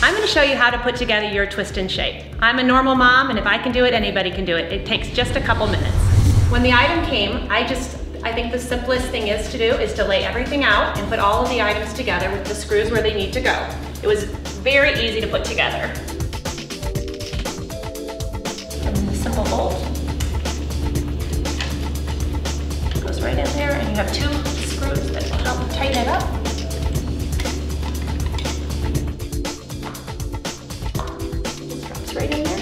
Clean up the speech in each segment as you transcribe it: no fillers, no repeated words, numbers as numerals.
I'm gonna show you how to put together your twist and shape. I'm a normal mom, and if I can do it, anybody can do it. It takes just a couple minutes. When the item came, I think the simplest thing is to lay everything out and put all of the items together with the screws where they need to go. It was very easy to put together. And the simple bolt goes right in there, and you have 2 screws that will help tighten it up. Drops right in there.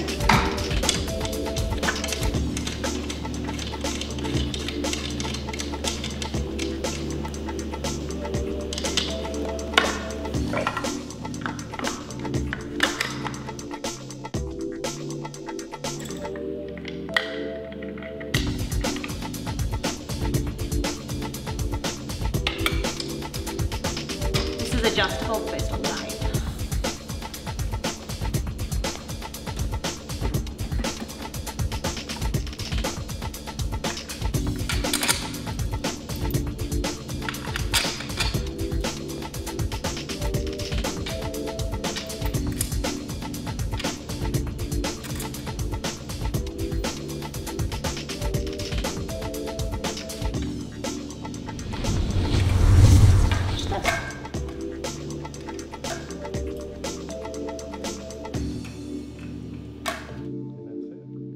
Adjustable based on the height.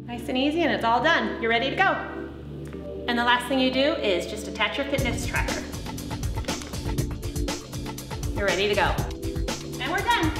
Nice and easy, and it's all done. You're ready to go. And the last thing you do is just attach your fitness tracker. You're ready to go. And we're done.